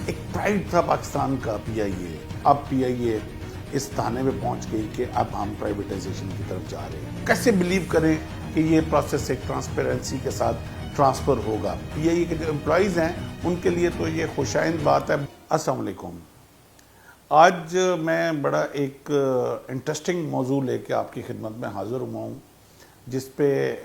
ایک پرائیڈ تھا پاکستان کا پی آئی اے. اب پی آئی اے اس تانے پہ پہنچ گئی کہ اب ہم پرائیویٹائزیشن کی طرف جا رہے ہیں. کیسے بلیو کریں کہ یہ پروسیس ایک ٹرانسپیرنسی کے ساتھ ٹرانسفر ہوگا؟ پی آئی اے کے جو امپلائیز ہیں ان کے لیے تو یہ خوشائند بات ہے. السلام علیکم. آج میں بڑا ایک انٹرسٹنگ موضوع لے کے آپ کی خدمت میں حاضر ہوا ہوں، جس پہ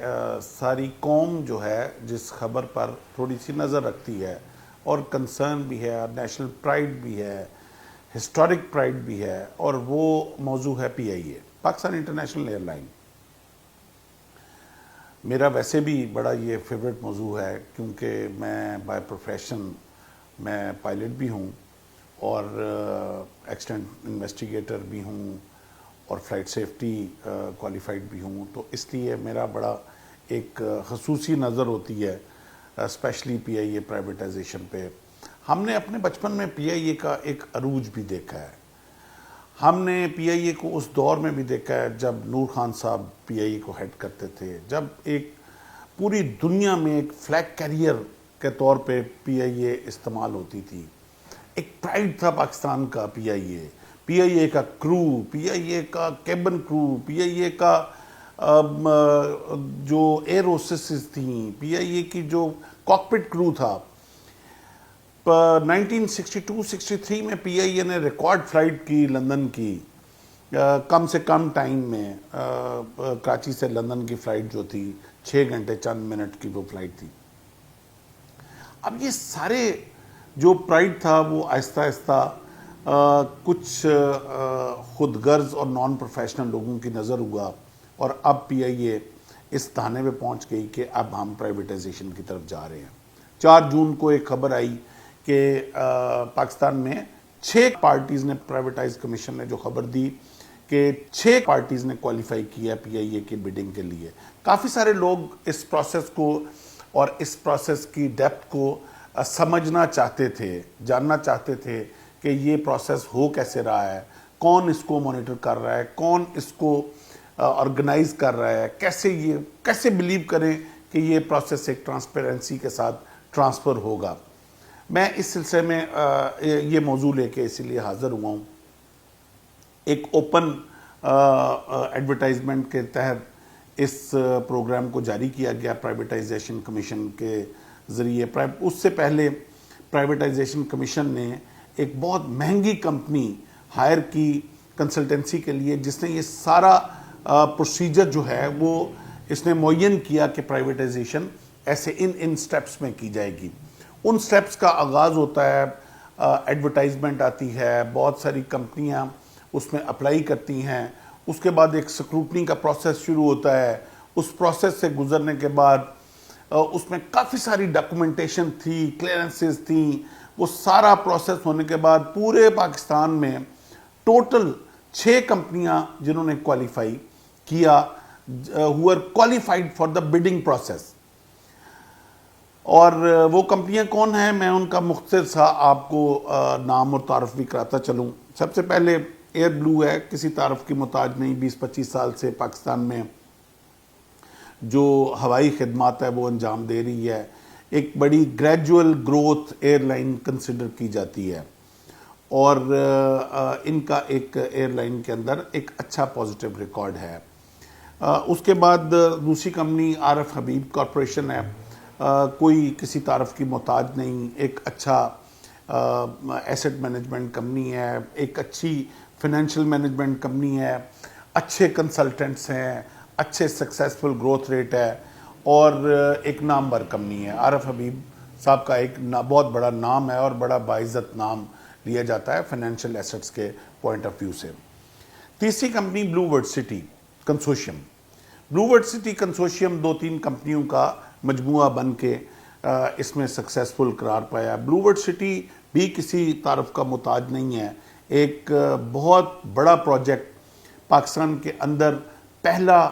ساری قوم جو ہے جس خبر پر تھوڑی سی نظر رکھتی ہے اور کنسرن بھی ہے، نیشنل پرائیڈ بھی ہے، ہسٹورک پرائیڈ بھی ہے، اور وہ موضوع ہے پی آئی اے، پاکستان انٹرنیشنل ایئر لائن. میرا ویسے بھی بڑا یہ فیوریٹ موضوع ہے، کیونکہ میں بائی پروفیشن میں پائلٹ بھی ہوں اور ایکسیڈنٹ انویسٹیگیٹر بھی ہوں اور فلائٹ سیفٹی کوالیفائڈ بھی ہوں. تو اس لیے میرا بڑا ایک خصوصی نظر ہوتی ہے اسپیشلی پی آئی اے پرائیویٹائزیشن پہ. ہم نے اپنے بچپن میں پی آئی اے کا ایک عروج بھی دیکھا ہے. ہم نے پی آئی اے کو اس دور میں بھی دیکھا ہے جب نور خان صاحب پی آئی اے کو ہیڈ کرتے تھے، جب ایک پوری دنیا میں ایک فلیگ کیریئر کے طور پہ پی آئی اے استعمال ہوتی تھی. ایک پرائیڈ تھا پاکستان کا پی آئی اے. پی آئی اے کا کرو، پی آئی اے کا کیبن کرو، پی آئی اے کا جو ایئر ہوسٹسز تھیں، پی آئی اے کی جو کاکپٹ کرو تھا. 1962-63 میں پی آئی اے نے ریکارڈ فلائٹ کی لندن کی، کم سے کم ٹائم میں. کراچی سے لندن کی فلائٹ جو تھی 6 گھنٹے چند منٹ کی وہ فلائٹ تھی. اب یہ سارے جو پرائیڈ تھا وہ آہستہ آہستہ کچھ خود غرض اور نان پروفیشنل لوگوں کی نظر ہوا، اور اب پی آئی اے اس تانے پہ پہنچ گئی کہ اب ہم پرائیویٹائزیشن کی طرف جا رہے ہیں. 4 جون کو ایک خبر آئی کہ پاکستان میں 6 پارٹیز نے، پرائیویٹائز کمیشن نے جو خبر دی کہ 6 پارٹیز نے کوالیفائی کیا پی آئی اے کی بیڈنگ کے لیے. کافی سارے لوگ اس پروسیس کو اور اس پروسیس کی ڈیپتھ کو سمجھنا چاہتے تھے، جاننا چاہتے تھے کہ یہ پروسیس ہو کیسے رہا ہے، کون اس کو مانیٹر کر رہا ہے، کون اس کو آرگنائز کر رہا ہے، کیسے بلیو کریں کہ یہ پروسیس ایک ٹرانسپیرنسی کے ساتھ ٹرانسفر ہوگا. میں اس سلسلے میں یہ موضوع لے کے اسی لیے حاضر ہوا ہوں. ایک اوپن ایڈورٹائزمنٹ کے تحت اس پروگرام کو جاری کیا گیا پرائیویٹائزیشن کمیشن کے ذریعے. اس سے پہلے پرائیویٹائزیشن کمیشن نے ایک بہت مہنگی کمپنی ہائر کی کنسلٹنسی کے لیے، جس نے یہ سارا پروسیجر جو ہے وہ اس نے معین کیا کہ پرائیویٹائزیشن ایسے ان سٹیپس میں کی جائے گی. ان سٹیپس کا آغاز ہوتا ہے، ایڈورٹائزمنٹ آتی ہے، بہت ساری کمپنیاں اس میں اپلائی کرتی ہیں. اس کے بعد ایک سکروٹنی کا پروسیس شروع ہوتا ہے. اس پروسیس سے گزرنے کے بعد اس میں کافی ساری ڈاکومنٹیشن تھی، کلیئرنسز تھیں. وہ سارا پروسیس ہونے کے بعد پورے پاکستان میں ٹوٹل 6 کمپنیاں جنہوں نے کوالیفائی کیا، who are qualified for the bidding process. اور وہ کمپنیاں کون ہیں، میں ان کا مختصر سا آپ کو نام اور تعارف بھی کراتا چلوں. سب سے پہلے ایئر بلو ہے، کسی تعارف کی محتاج نہیں. 20-25 سال سے پاکستان میں جو ہوائی خدمات ہے وہ انجام دے رہی ہے. ایک بڑی gradual growth airline consider کی جاتی ہے، اور ان کا ایک ایئر لائن کے اندر ایک اچھا پازیٹیو ریکارڈ ہے. اس کے بعد دوسری کمپنی آر ایف حبیب کارپوریشن ہے. کوئی کسی تعارف کی محتاج نہیں، ایک اچھا ایسٹ مینجمنٹ کمپنی ہے، ایک اچھی فائنینشیل مینجمنٹ کمپنی ہے، اچھے کنسلٹنٹس ہیں، اچھے سکسیسفل گروتھ ریٹ ہے، اور ایک نامور کمپنی ہے. آر ایف حبیب صاحب کا ایک بہت بڑا نام ہے اور بڑا باعزت نام لیا جاتا ہے فائنینشیل ایسٹس کے پوائنٹ آف ویو سے. تیسری کمپنی بلو ورڈ سٹی کنسورشیم. بلو ورڈ سٹی کنسورشیم 2-3 کمپنیوں کا مجموعہ بن کے اس میں سکسیسفل قرار پایا. بلو ورڈ سٹی بھی کسی تعارف کا محتاج نہیں ہے. ایک بہت بڑا پروجیکٹ پاکستان کے اندر، پہلا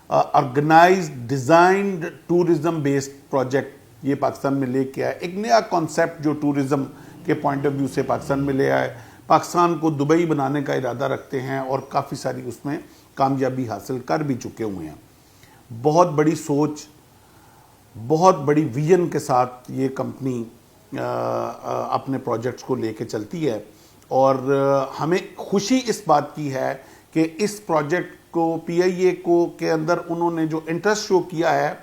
organised designed tourism based project یہ پاکستان میں لے کے آیا. ایک نیا کانسیپٹ جو ٹورزم کے پوائنٹ آف ویو سے پاکستان میں لے آئے. پاکستان کو دبئی بنانے کا ارادہ رکھتے ہیں اور کافی ساری اس میں کامیابی حاصل کر بھی چکے ہوئے ہیں. بہت بڑی سوچ، بہت بڑی ویژن کے ساتھ یہ کمپنی اپنے پروجیکٹس کو لے کے چلتی ہے، اور ہمیں خوشی اس بات کی ہے کہ اس پروجیکٹ کو پی آئی اے کو کے اندر انہوں نے جو انٹرسٹ شو کیا ہے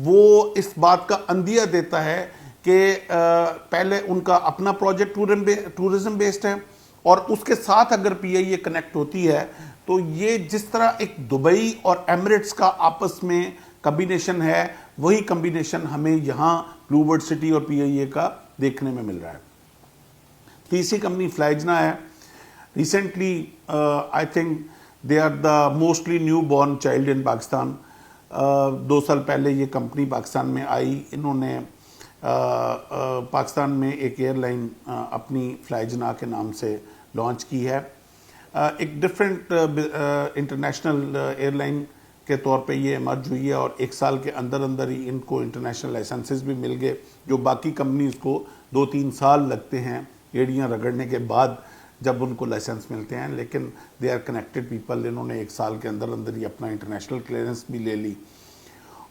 وہ اس بات کا اندیہ دیتا ہے کہ پہلے ان کا اپنا پروجیکٹ ٹورزم بیسڈ ہے، اور اس کے ساتھ اگر پی آئی اے کنیکٹ ہوتی ہے تو یہ جس طرح ایک دبئی اور ایمریٹس کا آپس میں کمبینیشن ہے، وہی کمبینیشن ہمیں یہاں بلو برڈ سٹی اور پی آئی اے کا دیکھنے میں مل رہا ہے۔ تیسری کمپنی فلائجنا ہے۔ Recently I think they are the mostly new born child in Pakistan. 2 سال پہلے یہ کمپنی پاکستان میں آئی، انہوں نے پاکستان میں ایک ایئر لائن اپنی فلائجنا کے نام سے لانچ کی ہے۔ ایک ڈفرینٹ انٹرنیشنل ایئر لائن کے طور پہ یہ ایمرج ہوئی ہے، اور 1 سال کے اندر ہی ان کو انٹرنیشنل لائسنسز بھی مل گئے، جو باقی کمپنیز کو 2-3 سال لگتے ہیں ایڑیاں رگڑنے کے بعد جب ان کو لائسنس ملتے ہیں، لیکن دے آر کنیکٹڈ پیپل، انہوں نے 1 سال کے اندر ہی اپنا انٹرنیشنل کلیئرنس بھی لے لی،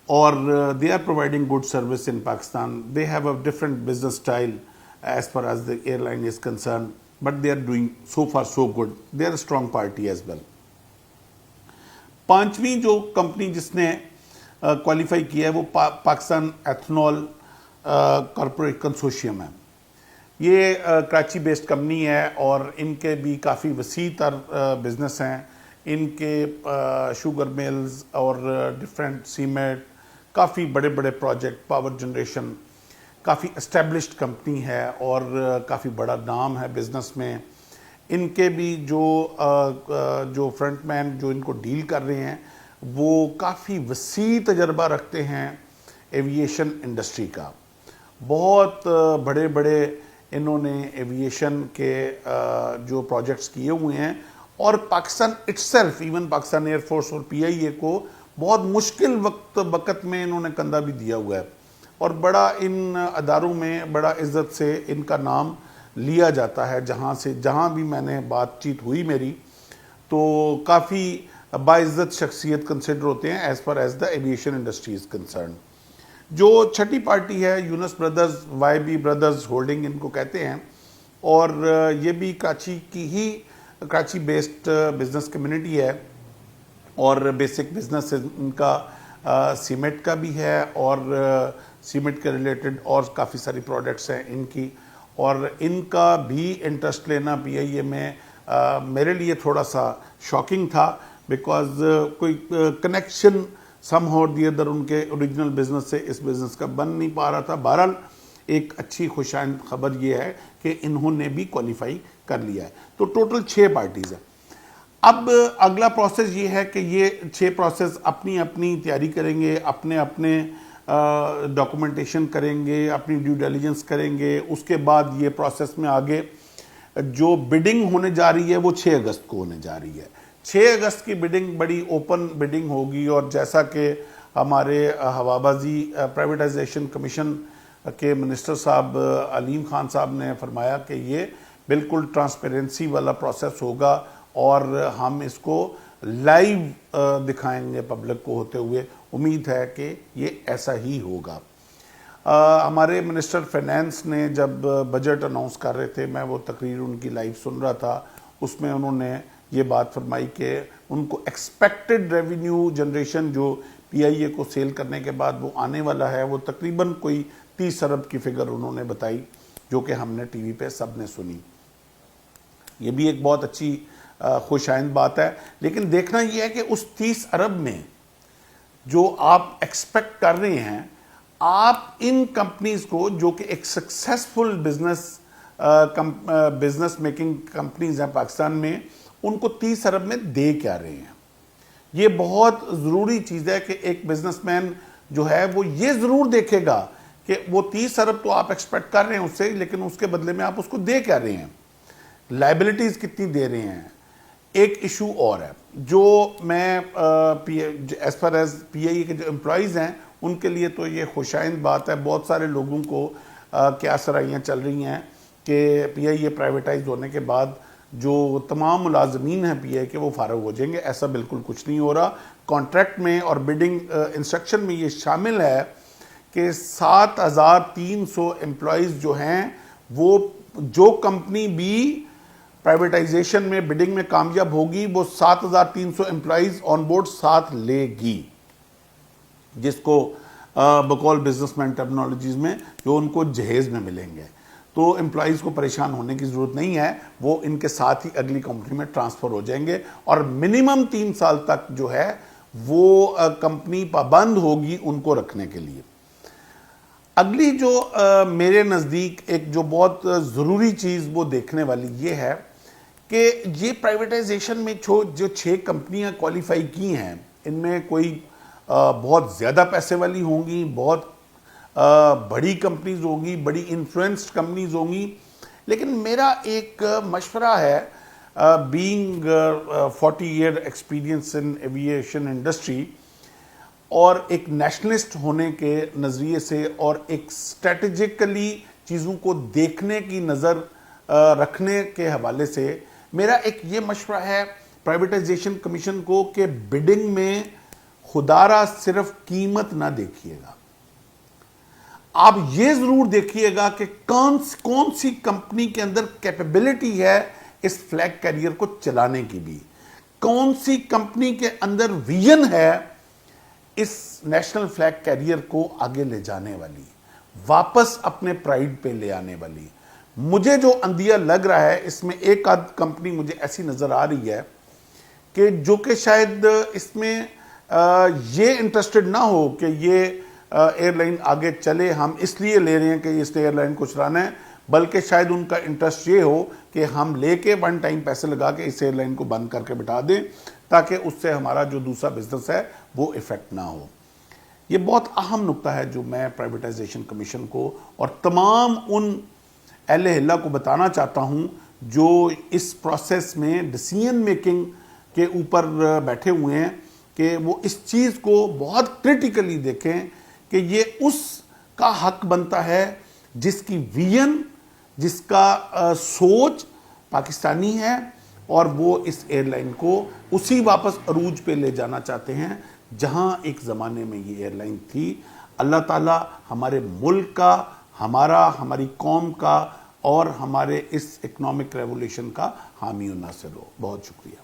اور they are providing good service in Pakistan. They have a different business style as far as the airline is concern, but they are doing so far so good, they are a strong party as well. 5ویں جو company جس نے qualify کیا ہے وہ Pakistan ethanol corporate consortium ہے۔ یہ Karachi based company ہے، اور ان کے بھی کافی وسیع تر بزنس ہیں۔ ان کے شوگر ملز اور ڈفرینٹ سیمنٹ، کافی بڑے بڑے پروجیکٹ، پاور جنریشن، کافی اسٹیبلشڈ کمپنی ہے اور کافی بڑا نام ہے بزنس میں۔ ان کے بھی جو فرنٹ مین جو ان کو ڈیل کر رہے ہیں وہ کافی وسیع تجربہ رکھتے ہیں ایویشن انڈسٹری کا، بہت بڑے بڑے انہوں نے ایویشن کے جو پروجیکٹس کیے ہوئے ہیں، اور Pakistan itself, even Pakistan air force اور پی آئی اے کو بہت مشکل وقت میں انہوں نے کندھا بھی دیا ہوا ہے، اور بڑا ان اداروں میں بڑا عزت سے ان کا نام لیا جاتا ہے۔ جہاں بھی میں نے بات چیت ہوئی میری، تو کافی باعزت شخصیت کنسیڈر ہوتے ہیں as per as the aviation industry is concern. جو چھٹی پارٹی ہے Yunus Brothers, Y B Brothers holding ان کو کہتے ہیں، اور یہ بھی کراچی بیسڈ بزنس کمیونٹی ہے، اور بیسک بزنس ان کا سیمنٹ کا بھی ہے، اور سیمنٹ کے ریلیٹڈ اور کافی ساری پروڈکٹس ہیں ان کی، اور ان کا بھی انٹرسٹ لینا پی آئی اے میں میرے لیے تھوڑا سا شاکنگ تھا، بیکاز کوئی connection somehow the other ان کے اوریجنل بزنس سے اس بزنس کا بن نہیں پا رہا تھا۔ بہرحال ایک اچھی خوشائند خبر یہ ہے کہ انہوں نے بھی کوالیفائی کر لیا ہے۔ تو ٹوٹل 6 پارٹیز ہیں۔ اب اگلا پروسیس یہ ہے کہ یہ 6 پروسیس اپنی اپنی تیاری کریں گے، اپنے ڈاکومنٹیشن کریں گے، اپنی ڈیو ڈیلیجنس کریں گے۔ اس کے بعد یہ پروسیس میں آگے جو بیڈنگ ہونے جا رہی ہے وہ 6 اگست کو ہونے جا رہی ہے۔ 6 اگست کی بیڈنگ بڑی اوپن بیڈنگ ہوگی، اور جیسا کہ ہمارے ہوابازی پرائیویٹائزیشن کمیشن کے منسٹر صاحب علیم خان صاحب نے فرمایا کہ یہ بالکل ٹرانسپیرنسی والا پروسیس ہوگا، اور ہم اس کو لائیو دکھائیں گے پبلک کو ہوتے ہوئے۔ امید ہے کہ یہ ایسا ہی ہوگا۔ ہمارے منسٹر فائنانس نے جب بجٹ اناؤنس کر رہے تھے، میں وہ تقریر ان کی لائیو سن رہا تھا، اس میں انہوں نے یہ بات فرمائی کہ ان کو ایکسپیکٹڈ ریونیو جنریشن جو پی آئی اے کو سیل کرنے کے بعد وہ آنے والا ہے، وہ تقریباً کوئی 30 ارب کی فگر انہوں نے بتائی، جو کہ ہم نے ٹی وی پہ سب نے سنی۔ یہ بھی ایک بہت اچھی خوش آئند بات ہے، لیکن دیکھنا یہ ہے کہ اس 30 ارب میں جو آپ ایکسپیکٹ کر رہے ہیں، آپ ان کمپنیز کو جو کہ ایک سکسیسفل بزنس میکنگ کمپنیز ہیں پاکستان میں، ان کو 30 ارب میں دے کیا رہے ہیں۔ یہ بہت ضروری چیز ہے کہ ایک بزنس مین جو ہے وہ یہ ضرور دیکھے گا کہ وہ 30 ارب تو آپ ایکسپیکٹ کر رہے ہیں اس سے، لیکن اس کے بدلے میں آپ اس کو دے کیا رہے ہیں، لائبلٹیز کتنی دے رہے ہیں۔ ایک ایشو اور ہے جو میں ایز فار ایز پی آئی اے کے جو امپلائیز ہیں ان کے لیے تو یہ خوشائند بات ہے، بہت سارے لوگوں کو کیا سرائیاں چل رہی ہیں کہ پی آئی اے پرائیویٹائز ہونے کے بعد جو تمام ملازمین ہیں پی آئی کے وہ فارغ ہو جائیں گے۔ ایسا بالکل کچھ نہیں ہو رہا۔ کانٹریکٹ میں اور بڈنگ انسٹرکشن میں یہ شامل ہے کہ 7,300 امپلائیز جو ہیں وہ جو کمپنی بھی پرائیویٹائزیشن میں بڈنگ میں کامیاب ہوگی وہ 7,300 امپلائیز آن بورڈ ساتھ لے گی، جس کو بقول بزنس مین ٹرمنالوجیز میں جو ان کو جہیز میں ملیں گے. تو امپلائیز کو پریشان ہونے کی ضرورت نہیں ہے، وہ ان کے ساتھ ہی اگلی کمپنی میں ٹرانسفر ہو جائیں گے، اور منیمم 3 سال تک جو ہے وہ کمپنی پابند ہوگی ان کو رکھنے کے لیے. اگلی جو میرے نزدیک ایک جو بہت ضروری چیز وہ دیکھنے والی یہ ہے کہ یہ پرائیویٹائزیشن میں جو 6 کمپنیاں کوالیفائی کی ہیں، ان میں کوئی بہت زیادہ پیسے والی ہوں گی، بہت بڑی کمپنیز ہوں گی، بڑی انفلوئنسڈ کمپنیز ہوں گی، لیکن میرا ایک مشورہ ہے بینگ 40 ایئر ایکسپیرینس ان ایویشن انڈسٹری اور ایک نیشنلسٹ ہونے کے نظریے سے اور ایک اسٹریٹجیکلی چیزوں کو دیکھنے کی نظر رکھنے کے حوالے سے میرا ایک یہ مشورہ ہے پرائیویٹائزیشن کمیشن کو کہ بڈنگ میں خدارہ صرف قیمت نہ دیکھیے گا، آپ یہ ضرور دیکھیے گا کہ کون سی کمپنی کے اندر کیپیبلٹی ہے اس فلیگ کیریئر کو چلانے کی، بھی کون سی کمپنی کے اندر ویژن ہے اس نیشنل فلیگ کیریئر کو آگے لے جانے والی، واپس اپنے پرائیڈ پہ لے آنے والی. مجھے جو اندیہ لگ رہا ہے اس میں ایک آدھ کمپنی مجھے ایسی نظر آ رہی ہے کہ جو کہ شاید اس میں یہ انٹرسٹڈ نہ ہو کہ یہ ایئر لائن آگے چلے، ہم اس لیے لے رہے ہیں کہ اس ایئر لائن کو چلانا ہے، بلکہ شاید ان کا انٹرسٹ یہ ہو کہ ہم لے کے ون ٹائم پیسے لگا کے اس ایئر لائن کو بند کر کے بٹھا دیں تاکہ اس سے ہمارا جو دوسرا بزنس ہے وہ افیکٹ نہ ہو. یہ بہت اہم نقطہ ہے جو میں پرائیویٹائزیشن کمیشن کو اور تمام ان اہل حلہ کو بتانا چاہتا ہوں جو اس پروسیس میں ڈیسیژن میکنگ کے اوپر بیٹھے ہوئے ہیں، کہ وہ اس چیز کو بہت کرٹیکلی دیکھیں کہ یہ اس کا حق بنتا ہے جس کی ویژن، جس کا سوچ پاکستانی ہے اور وہ اس ایئر لائن کو اسی واپس عروج پہ لے جانا چاہتے ہیں جہاں ایک زمانے میں یہ ایئر لائن تھی. اللہ تعالیٰ ہمارے ملک کا، ہماری قوم کا اور ہمارے اس اکنامک ریولیوشن کا حامی و ناصر ہو. بہت شکریہ.